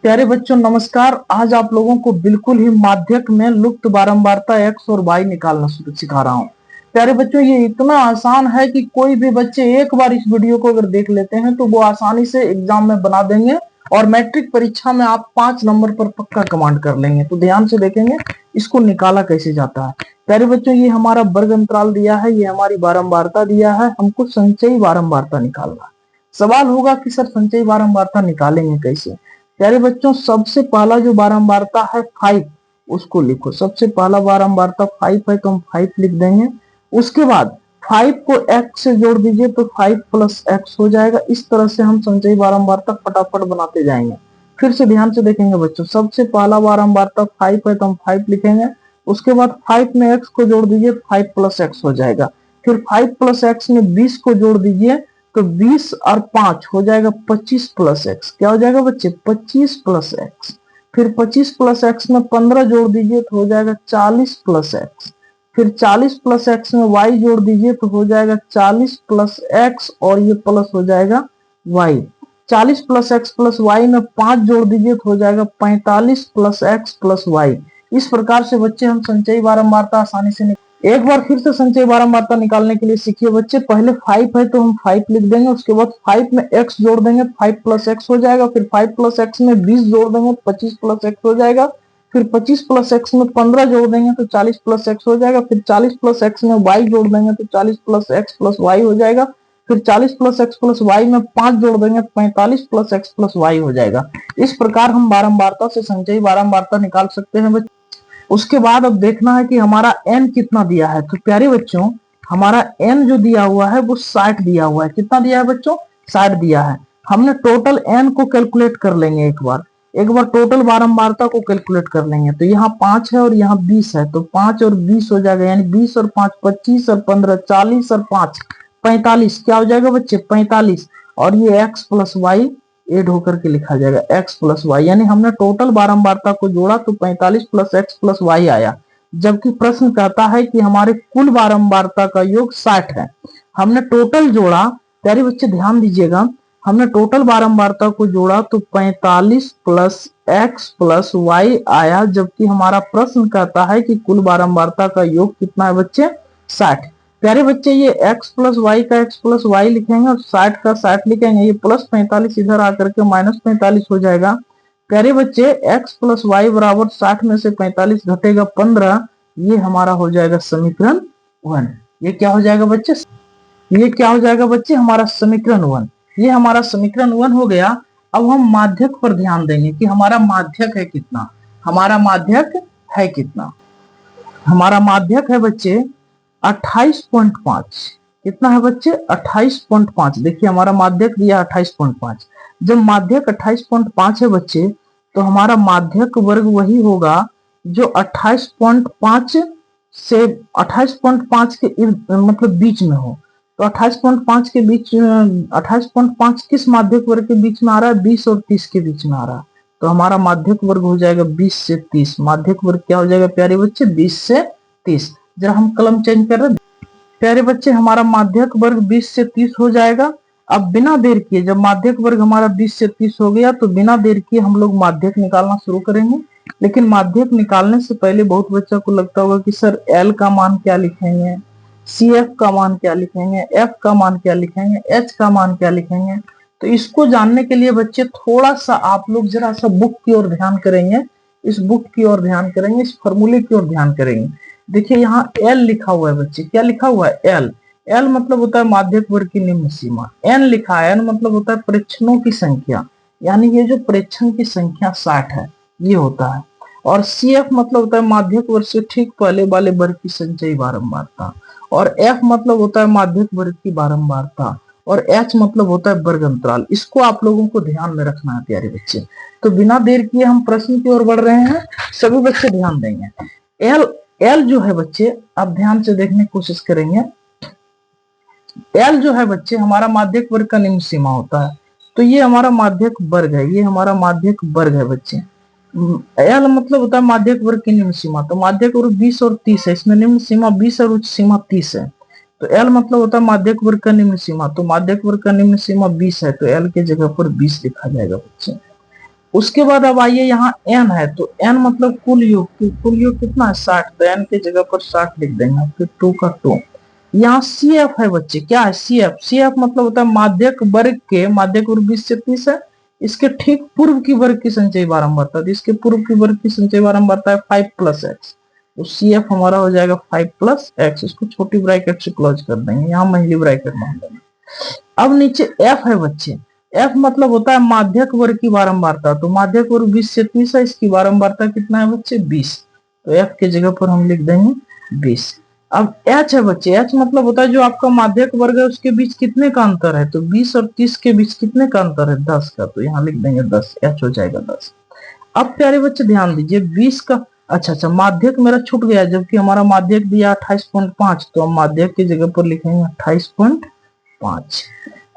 प्यारे बच्चों नमस्कार। आज आप लोगों को बिल्कुल ही माध्यक में लुप्त बारंबारता एक्स और वाई निकालना सिखा रहा हूँ। प्यारे बच्चों ये इतना आसान है कि कोई भी बच्चे एक बार इस वीडियो को अगर देख लेते हैं तो वो आसानी से एग्जाम में बना देंगे और मैट्रिक परीक्षा में आप 5 नंबर पर पक्का कमांड कर लेंगे। तो ध्यान से देखेंगे इसको निकाला कैसे जाता है। प्यारे बच्चों ये हमारा वर्ग अंतराल दिया है, ये हमारी बारंबारता दिया है, हमको संचयी बारंबारता निकालना है। सवाल होगा कि सर संचयी बारंबारता निकालेंगे कैसे। प्यारे बच्चों सबसे पहला जो बारंबारता है 5 उसको लिखो। सबसे पहला बारंबारता 5 है तो हम 5 लिख देंगे। उसके बाद 5 को x से जोड़ दीजिए तो 5 प्लस x हो जाएगा। इस तरह से हम संचयी बारंबारता फटाफट बनाते जाएंगे। फिर से ध्यान से देखेंगे बच्चों, सबसे पहला बारंबारता 5 है तो हम 5 लिखेंगे। उसके बाद 5 में x को जोड़ दीजिए 5 प्लस x हो जाएगा। फिर 5 प्लस x में 20 को जोड़ दीजिए तो 20 और 5 हो जाएगा 25 प्लस एक्स। क्या हो जाएगा बच्चे 25 प्लस एक्स। फिर 25 प्लस एक्स में 15 जोड़ दीजिए तो हो जाएगा 40 प्लस एक्स। फिर 40 प्लस एक्स में y जोड़ दीजिए तो हो जाएगा 40 प्लस एक्स और ये प्लस हो जाएगा y। 40 plus x plus y में 5 जोड़ दीजिए तो हो जाएगा 45 प्लस एक्स प्लस y। इस प्रकार से बच्चे हम संचयी बारंबारता आसानी से एक बार फिर से संचयी बारंबारता निकालने के लिए सीखिए बच्चे। पहले 5 है तो हम 5 लिख देंगे। उसके बाद 5 में x जोड़ देंगे 5 प्लस x हो जाएगा। फिर 5 प्लस x में 20 जोड़ देंगे 25 प्लस x हो जाएगा। फिर 25 प्लस x में 15 जोड़ देंगे तो 40 प्लस x हो जाएगा। फिर 40 प्लस x में y जोड़ देंगे तो 40 प्लस x प्लस y हो जाएगा। फिर 40 प्लस x प्लस y में 5 जोड़ देंगे 45 प्लस x प्लस y हो जाएगा। इस प्रकार हम बारंबारता से संचयी बारंबारता निकाल सकते हैं बच्चे। उसके बाद अब देखना है कि हमारा n कितना दिया है। तो प्यारे बच्चों हमारा n जो दिया हुआ है वो 60 दिया हुआ है। कितना दिया है बच्चों 60 दिया है। हमने टोटल n को कैलकुलेट कर लेंगे एक बार टोटल बारंबारता को कैलकुलेट कर लेंगे। तो यहाँ 5 है और यहाँ 20 है तो 5 और 20 हो जाएगा, यानी 20 और 5 25 और 15 40 और 5 45। क्या हो जाएगा बच्चे 45 और ये x प्लस वाई एड होकर के लिखा जाएगा x प्लस वाई। यानी हमने टोटल बारंबारता को जोड़ा तो 45 प्लस एक्स प्लस वाई आया। जबकि प्रश्न कहता है कि हमारे कुल बारंबारता का योग 60 है। हमने टोटल जोड़ा, प्यारे बच्चे ध्यान दीजिएगा, हमने टोटल बारंबारता को जोड़ा तो 45 प्लस एक्स प्लस वाई आया। जबकि हमारा प्रश्न कहता है कि कुल बारंबारता का योग कितना है बच्चे 60। प्यारे बच्चे ये x प्लस वाई का x प्लस वाई लिखेंगे और 60 का 60 लिखेंगे। ये प्लस 45 इधर आकर के माइनस 45 हो जाएगा। प्यारे बच्चे x प्लस वाई बराबर 60 में से 45 घटेगा 15। ये हमारा हो जाएगा समीकरण 1। ये क्या हो जाएगा बच्चे, ये क्या हो जाएगा बच्चे हमारा समीकरण 1। ये हमारा समीकरण 1 हो गया। अब हम माध्यक पर ध्यान देंगे कि हमारा माध्यक है कितना। हमारा माध्यक है कितना, हमारा माध्यक है बच्चे 28.5। कितना है बच्चे 28.5। देखिए हमारा माध्यक दिया 28.5। जब माध्यक 28.5 है बच्चे तो हमारा माध्यक वर्ग वही होगा जो 28.5 से 28.5 के मतलब बीच में हो। तो 28.5 के बीच 28.5 किस माध्यक वर्ग के बीच में आ रहा है 20 और 30 के बीच में आ रहा है। तो हमारा माध्यक वर्ग हो जाएगा 20 से 30। माध्यक वर्ग क्या हो जाएगा प्यारे बच्चे 20 से 30। जरा हम कलम चेंज कर रहे हैं प्यारे बच्चे, हमारा माध्यक वर्ग 20 से 30 हो जाएगा। अब बिना देर किए जब माध्यक वर्ग हमारा 20 से 30 हो गया तो बिना देर किए हम लोग माध्यक निकालना शुरू करेंगे। लेकिन माध्यक निकालने से पहले बहुत बच्चा को लगता होगा कि सर L का मान क्या लिखेंगे, CF का मान क्या लिखेंगे, F का मान क्या लिखेंगे, H का मान क्या लिखेंगे। तो इसको जानने के लिए बच्चे थोड़ा सा आप लोग जरा सा बुक की ओर ध्यान करेंगे, इस बुक की ओर ध्यान करेंगे, इस फॉर्मूले की ओर ध्यान करेंगे। देखिए यहाँ L लिखा हुआ है बच्चे, क्या लिखा हुआ है L। L मतलब होता है माध्यक वर्ग की निम्न सीमा। N लिखा है, N मतलब होता है प्रेक्षणों की संख्या, यानी ये जो प्रेक्षण की संख्या 60 है ये होता है। और CF मतलब होता है माध्यक वर्ग से ठीक पहले वाले वर्ग की संचयी बारंबारता। और F मतलब होता है माध्यक वर्ग की बारंबारता। और H मतलब होता है वर्ग अंतराल। इसको आप लोगों को ध्यान में रखना है प्यारे बच्चे। तो बिना देर किए हम प्रश्न की ओर बढ़ रहे हैं, सभी बच्चे ध्यान देंगे। L जो है बच्चे, आप ध्यान से देखने की कोशिश करेंगे। L जो है बच्चे हमारा माध्यक वर्ग का निम्न सीमा होता है। तो ये हमारा माध्यक वर्ग है, ये हमारा माध्यक वर्ग है बच्चे। L मतलब होता है माध्यक वर्ग की निम्न सीमा। तो माध्यक वर्ग 20 और 30 है, इसमें निम्न सीमा 20 और उच्च सीमा 30 है। तो L मतलब होता है माध्यक वर्ग का निम्न सीमा। तो माध्यक वर्ग का निम्न सीमा 20 है तो L के जगह पर 20 लिखा जाएगा बच्चे। उसके बाद अब आइए यहाँ n है, तो n मतलब कुल योग, कुल योग कितना है 60, तो n के जगह पर 60 लिख देंगे, फिर 2 का 2। यहाँ CF है बच्चे, क्या है CF? CF मतलब होता है माध्यक वर्ग के, माध्यक वर्ग 20 से 30 है, इसके ठीक पूर्व की वर्ग की संचयी बारंबारता, तो इसके पूर्व की वर्ग की संचयी बारंबारता है 5 प्लस एक्स, तो CF हमारा हो जाएगा 5 प्लस एक्स, इसको छोटी ब्रैकेट से क्लोज कर देंगे, यहाँ महिली ब्रैकेट मान देंगे। अब नीचे F है बच्चे, F मतलब होता है माध्यक वर्ग की बारंबारता, तो माध्यक वर्ग 20 से 30 है, इसकी बारंबारता कितना है बच्चे 20, तो F के जगह पर हम लिख देंगे 20। अब H है बच्चे, H मतलब होता है जो आपका माध्यक वर्ग है उसके बीच कितने का अंतर है, तो 20 और 30 के बीच कितने का अंतर है 10 का, तो यहाँ लिख देंगे 10, H हो जाएगा 10। अब प्यारे बच्चे ध्यान दीजिए 20 का, अच्छा माध्यक मेरा छूट गया, जबकि हमारा माध्यक दिया 28.5, तो हम माध्यक की जगह पर लिखेंगे 28.5।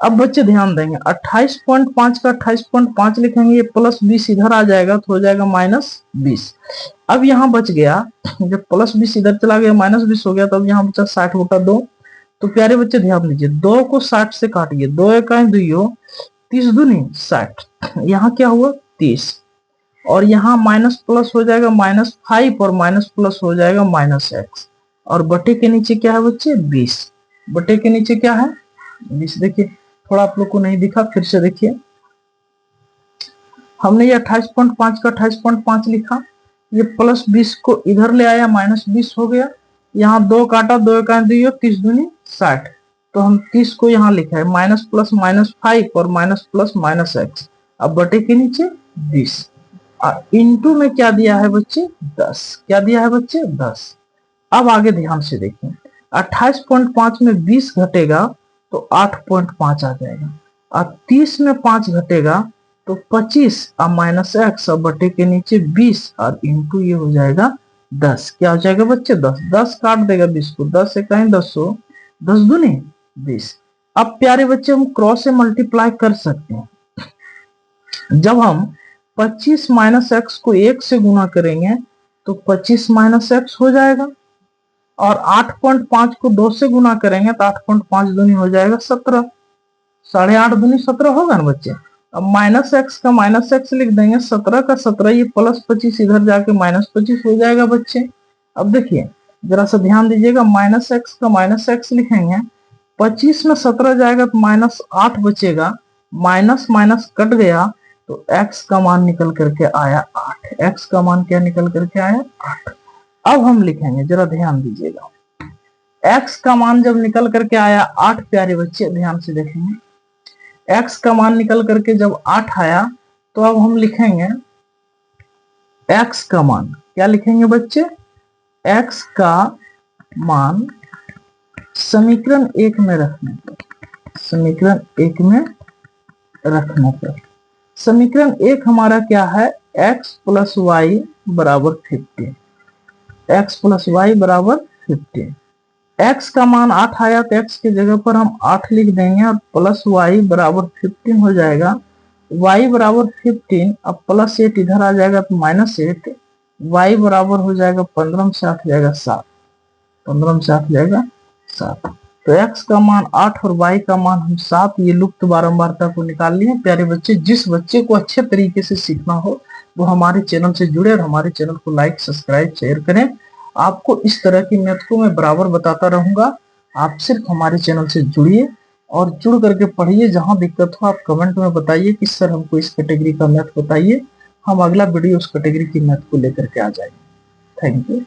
अब बच्चे ध्यान देंगे 28.5 का 28.5 लिखेंगे, ये प्लस 20 इधर आ जाएगा तो हो जाएगा -20। अब यहाँ बच गया, जब प्लस 20 इधर चला गया -20 हो गया, तो अब यहाँ बचा 60/2। तो प्यारे बच्चे ध्यान दीजिए 2 को 60 से काटिए, 2 एकाएं 2, 30 दूनी 60, यहाँ क्या हुआ 30, और यहाँ माइनस प्लस हो जाएगा -5 और माइनस प्लस हो जाएगा -x, और बटे के नीचे क्या है बच्चे 20, बटे के नीचे क्या है 20। देखिए थोड़ा आप लोग को नहीं दिखा, फिर से देखिए, हमने ये 28.5 का 28.5 लिखा, ये प्लस 20 को इधर ले आया -20 हो गया, यहाँ 2 काटा, 2 एकाएं 2, 30 दूनी 60, तो हम 30 को यहाँ लिखा है माइनस प्लस -5 और माइनस प्लस -x, अब बटे के नीचे 20, इनटू में क्या दिया है बच्चे 10, क्या दिया है बच्चे 10। अब आगे ध्यान से देखें, 28.5 में 20 घटेगा तो 8.5 आ जाएगा, और 30 में 5 घटेगा तो 25 और माइनस एक्स और बटे के नीचे 20 और इंटू ये हो जाएगा 10, क्या हो जाएगा बच्चे 10, 10 काट देगा 20 को, 10 से कहीं 10 दूनी 20। अब प्यारे बच्चे हम क्रॉस से मल्टीप्लाई कर सकते हैं, जब हम 25 माइनस एक्स को 1 से गुना करेंगे तो 25 माइनस एक्स हो जाएगा, और 8.5 को 2 से गुना करेंगे तो 8.5 दूनी हो जाएगा 17, 8.5 दूनी 17 होगा ना बच्चे। अब माइनस एक्स का माइनस एक्स लिख देंगे, 17 का 17, ये प्लस 25 इधर जाके -25 हो जाएगा बच्चे। अब देखिए जरा सा ध्यान दीजिएगा, माइनस एक्स का माइनस एक्स लिखेंगे, 25 में 17 जाएगा तो -8 बचेगा, माइनस माइनस कट गया तो x का मान निकल करके आया 8, x का मान क्या निकल करके आया 8। अब हम लिखेंगे, जरा ध्यान दीजिएगा, x का मान जब निकल करके आया 8, प्यारे बच्चे ध्यान से देखेंगे, x का मान निकल करके जब 8 आया तो अब हम लिखेंगे x का मान, क्या लिखेंगे बच्चे, x का मान समीकरण 1 में रखने पर, समीकरण 1 में रखने पर, समीकरण 1 हमारा क्या है x प्लस वाई बराबर 15, x प्लस वाई बराबर 15, x का मान 8 आया तो x की जगह पर हम 8 लिख देंगे, और प्लस वाई बराबर 15 हो जाएगा, y बराबर 15, अब प्लस 8 इधर आ जाएगा तो -8, y बराबर हो जाएगा 15 से 8 जाएगा 7, 15 से 8 जाएगा 7, तो x का मान 8 और y का मान हम 7, ये लुप्त बारंबारता को निकाल लिए। प्यारे बच्चे, जिस बच्चे को अच्छे तरीके से सीखना हो वो हमारे चैनल से जुड़े और हमारे चैनल को लाइक सब्सक्राइब शेयर करें। आपको इस तरह की मैथ को मैं बराबर बताता रहूंगा, आप सिर्फ हमारे चैनल से जुड़िए और जुड़ करके पढ़िए। जहां दिक्कत हो आप कमेंट में बताइए कि सर हमको इस कैटेगरी का मैथ बताइए, हम अगला वीडियो उस कैटेगरी की मैथ को लेकर के आ जाएंगे। Thank you.